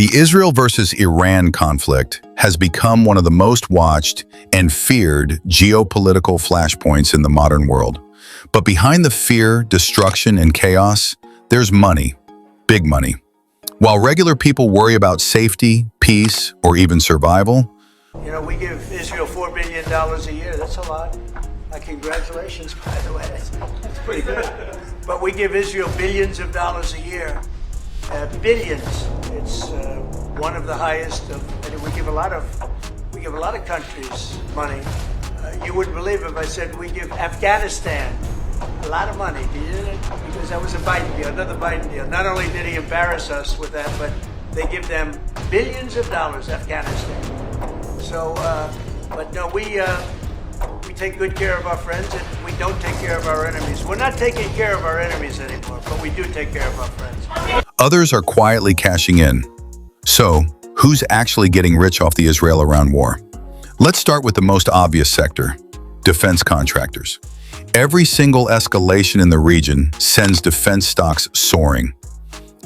The Israel versus Iran conflict has become one of the most watched and feared geopolitical flashpoints in the modern world. But behind the fear, destruction, and chaos, there's money, big money. While regular people worry about safety, peace, or even survival, we give Israel $4 billion a year. That's a lot. Congratulations, by the way. That's pretty good. But we give Israel billions of dollars a year. Billions. It's one of the highest. And we give a lot of countries money. You wouldn't believe if I said we give Afghanistan a lot of money. Do you? Because that was a Biden deal, another Biden deal. Not only did he embarrass us with that, but they give them billions of dollars, Afghanistan. So, but no, we take good care of our friends, and we don't take care of our enemies. We're not taking care of our enemies anymore, but we do take care of our friends. Others are quietly cashing in. So, who's actually getting rich off the Israel-Iran war? Let's start with the most obvious sector, defense contractors. Every single escalation in the region sends defense stocks soaring.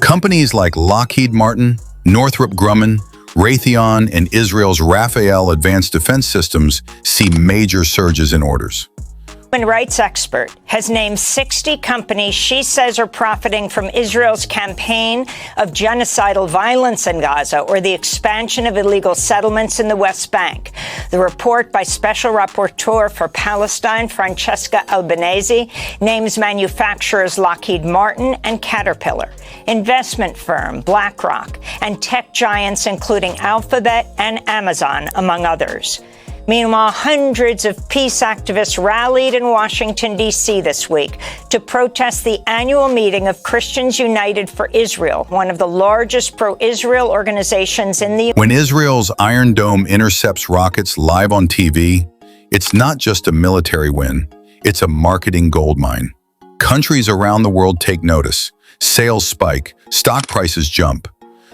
Companies like Lockheed Martin, Northrop Grumman, Raytheon, and Israel's Rafael Advanced Defense Systems see major surges in orders. Human rights expert has named 60 companies she says are profiting from Israel's campaign of genocidal violence in Gaza or the expansion of illegal settlements in the West Bank. The report by Special Rapporteur for Palestine, Francesca Albanese, names manufacturers Lockheed Martin and Caterpillar, investment firm BlackRock, and tech giants including Alphabet and Amazon, among others. Meanwhile, hundreds of peace activists rallied in Washington, D.C. this week to protest the annual meeting of Christians United for Israel, one of the largest pro-Israel organizations in the... When Israel's Iron Dome intercepts rockets live on TV, it's not just a military win, it's a marketing goldmine. Countries around the world take notice. Sales spike, stock prices jump.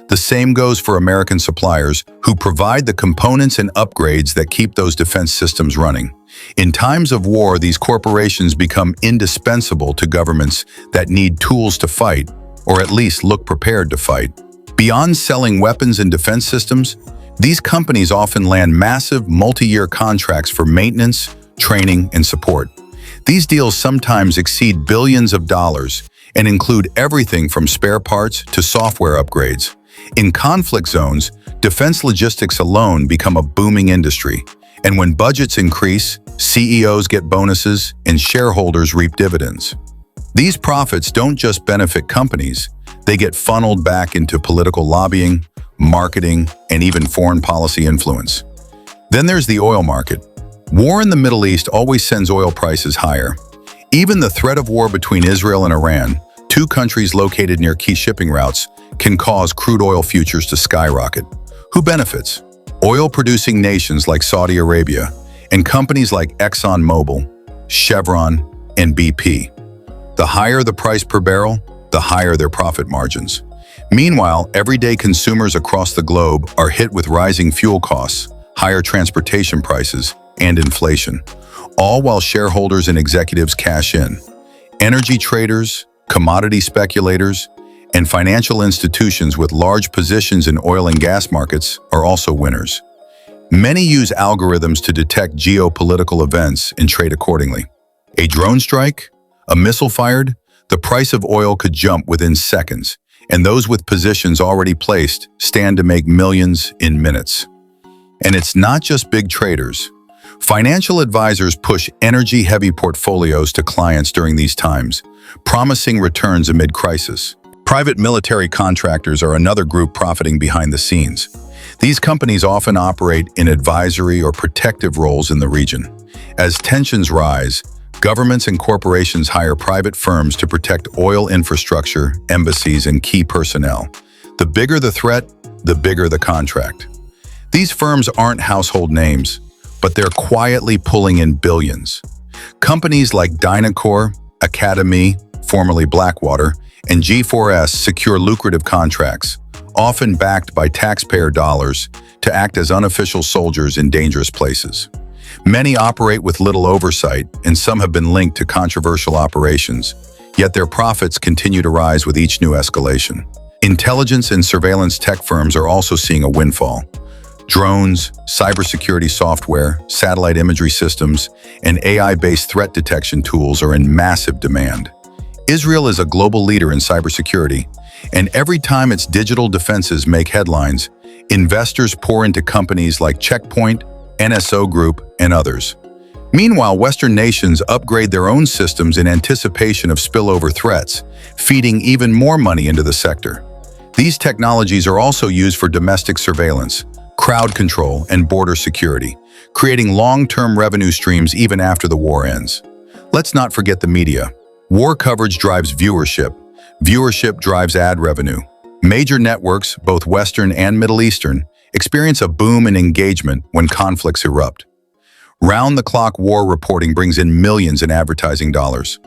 The same goes for American suppliers who provide the components and upgrades that keep those defense systems running. In times of war, these corporations become indispensable to governments that need tools to fight, or at least look prepared to fight. Beyond selling weapons and defense systems, these companies often land massive multi-year contracts for maintenance, training, and support. These deals sometimes exceed billions of dollars and include everything from spare parts to software upgrades. In conflict zones, defense logistics alone become a booming industry, and when budgets increase, CEOs get bonuses and shareholders reap dividends. These profits don't just benefit companies, they get funneled back into political lobbying, marketing, and even foreign policy influence. Then there's the oil market. War in the Middle East always sends oil prices higher. Even the threat of war between Israel and Iran, two countries located near key shipping routes, can cause crude oil futures to skyrocket. Who benefits? Oil-producing nations like Saudi Arabia and companies like ExxonMobil, Chevron, and BP. The higher the price per barrel, the higher their profit margins. Meanwhile, everyday consumers across the globe are hit with rising fuel costs, higher transportation prices, and inflation, all while shareholders and executives cash in. Energy traders, commodity speculators, and financial institutions with large positions in oil and gas markets are also winners. Many use algorithms to detect geopolitical events and trade accordingly. A drone strike? A missile fired? The price of oil could jump within seconds, and those with positions already placed stand to make millions in minutes. And it's not just big traders. Financial advisors push energy-heavy portfolios to clients during these times, promising returns amid crisis. Private military contractors are another group profiting behind the scenes. These companies often operate in advisory or protective roles in the region. As tensions rise, governments and corporations hire private firms to protect oil infrastructure, embassies, and key personnel. The bigger the threat, the bigger the contract. These firms aren't household names, but they're quietly pulling in billions. Companies like Dynacor, Academy, formerly Blackwater, and G4S secure lucrative contracts, often backed by taxpayer dollars, to act as unofficial soldiers in dangerous places. Many operate with little oversight, and some have been linked to controversial operations, yet their profits continue to rise with each new escalation. Intelligence and surveillance tech firms are also seeing a windfall. Drones, cybersecurity software, satellite imagery systems, and AI-based threat detection tools are in massive demand. Israel is a global leader in cybersecurity, and every time its digital defenses make headlines, investors pour into companies like Check Point, NSO Group, and others. Meanwhile, Western nations upgrade their own systems in anticipation of spillover threats, feeding even more money into the sector. These technologies are also used for domestic surveillance, crowd control, and border security, creating long-term revenue streams even after the war ends. Let's not forget the media. War coverage drives viewership. Viewership drives ad revenue. Major networks, both Western and Middle Eastern, experience a boom in engagement when conflicts erupt. Round-the-clock war reporting brings in millions in advertising dollars.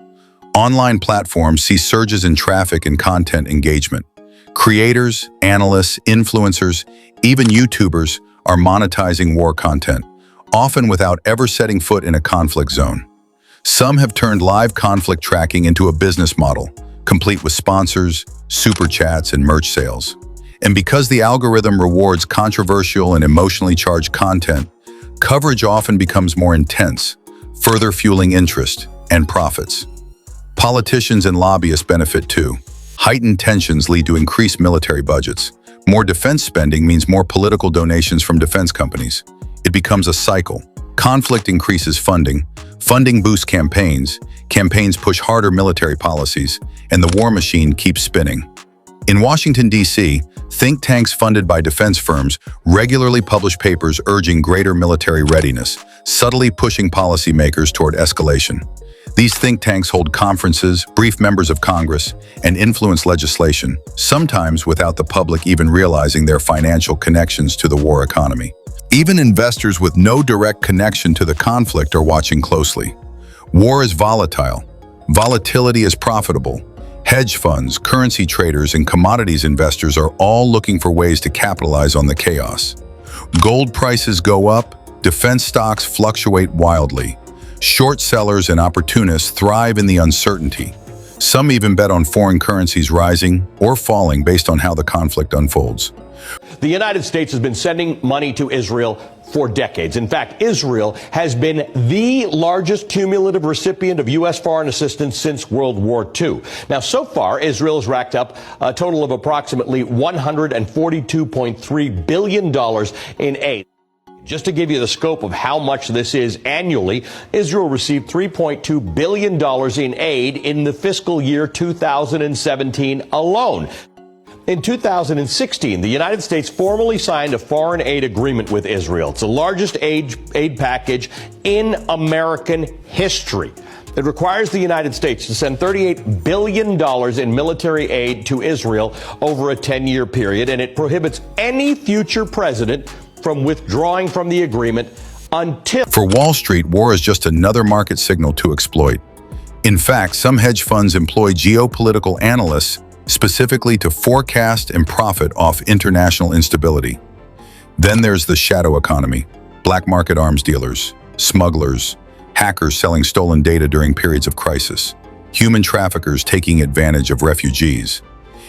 Online platforms see surges in traffic and content engagement. Creators, analysts, influencers, even YouTubers are monetizing war content, often without ever setting foot in a conflict zone. Some have turned live conflict tracking into a business model, complete with sponsors, super chats, and merch sales. And because the algorithm rewards controversial and emotionally charged content, coverage often becomes more intense, further fueling interest and profits. Politicians and lobbyists benefit too. Heightened tensions lead to increased military budgets. More defense spending means more political donations from defense companies. It becomes a cycle. Conflict increases funding. Funding boosts campaigns. Campaigns push harder military policies, and the war machine keeps spinning. In Washington, D.C., think tanks funded by defense firms regularly publish papers urging greater military readiness, subtly pushing policymakers toward escalation. These think tanks hold conferences, brief members of Congress, and influence legislation, sometimes without the public even realizing their financial connections to the war economy. Even investors with no direct connection to the conflict are watching closely. War is volatile. Volatility is profitable. Hedge funds, currency traders, and commodities investors are all looking for ways to capitalize on the chaos. Gold prices go up, defense stocks fluctuate wildly. Short sellers and opportunists thrive in the uncertainty. Some even bet on foreign currencies rising or falling based on how the conflict unfolds. The United States has been sending money to Israel for decades. In fact, Israel has been the largest cumulative recipient of U.S. foreign assistance since World War II. Now, so far, Israel has racked up a total of approximately $142.3 billion in aid. Just to give you the scope of how much this is annually, Israel received $3.2 billion in aid in the fiscal year 2017 alone. In 2016, the United States formally signed a foreign aid agreement with Israel. It's the largest aid package in American history. It requires the United States to send $38 billion in military aid to Israel over a 10-year period, and it prohibits any future president from withdrawing from the agreement until... For Wall Street, war is just another market signal to exploit. In fact, some hedge funds employ geopolitical analysts specifically to forecast and profit off international instability. Then there's the shadow economy, black market arms dealers, smugglers, hackers selling stolen data during periods of crisis, human traffickers taking advantage of refugees.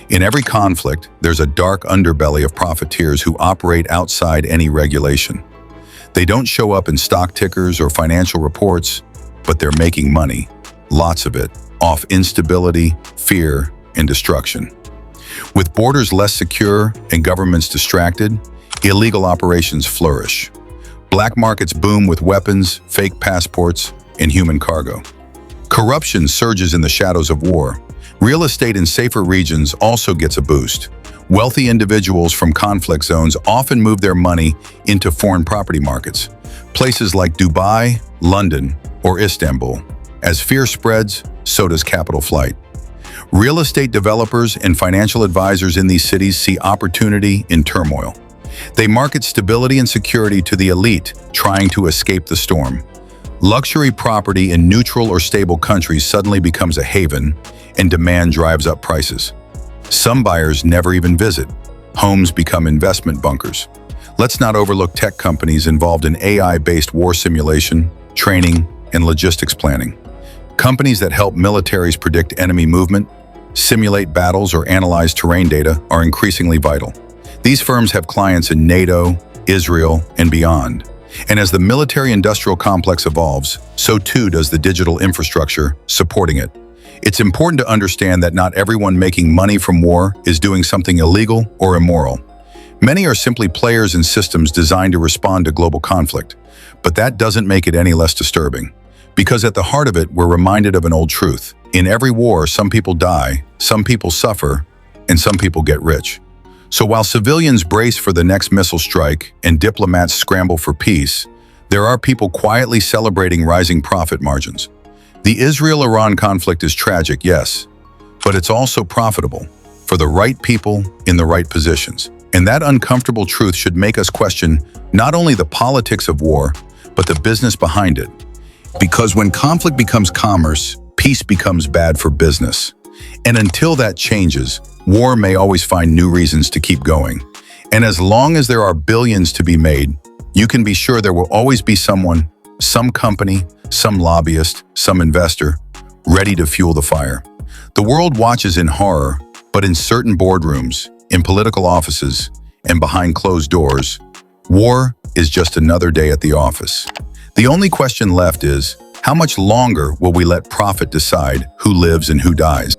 In every conflict, there's a dark underbelly of profiteers who operate outside any regulation. They don't show up in stock tickers or financial reports, but they're making money, lots of it, off instability, fear, and destruction. With borders less secure and governments distracted, illegal operations flourish. Black markets boom with weapons, fake passports, and human cargo. Corruption surges in the shadows of war. Real estate in safer regions also gets a boost. Wealthy individuals from conflict zones often move their money into foreign property markets, places like Dubai, London, or Istanbul. As fear spreads, so does capital flight. Real estate developers and financial advisors in these cities see opportunity in turmoil. They market stability and security to the elite trying to escape the storm. Luxury property in neutral or stable countries suddenly becomes a haven, and demand drives up prices. Some buyers never even visit. Homes become investment bunkers. Let's not overlook tech companies involved in AI-based war simulation, training, and logistics planning. Companies that help militaries predict enemy movement, simulate battles, or analyze terrain data are increasingly vital. These firms have clients in NATO, Israel, and beyond. And as the military-industrial complex evolves, so too does the digital infrastructure supporting it. It's important to understand that not everyone making money from war is doing something illegal or immoral. Many are simply players in systems designed to respond to global conflict, but that doesn't make it any less disturbing. Because at the heart of it, we're reminded of an old truth. In every war, some people die, some people suffer, and some people get rich. So while civilians brace for the next missile strike and diplomats scramble for peace, there are people quietly celebrating rising profit margins. The Israel-Iran conflict is tragic, yes, but it's also profitable for the right people in the right positions. And that uncomfortable truth should make us question not only the politics of war, but the business behind it. Because when conflict becomes commerce, peace becomes bad for business. And until that changes, war may always find new reasons to keep going. And as long as there are billions to be made, you can be sure there will always be someone, some company, some lobbyist, some investor, ready to fuel the fire. The world watches in horror, but in certain boardrooms, in political offices, and behind closed doors, war is just another day at the office. The only question left is, how much longer will we let profit decide who lives and who dies?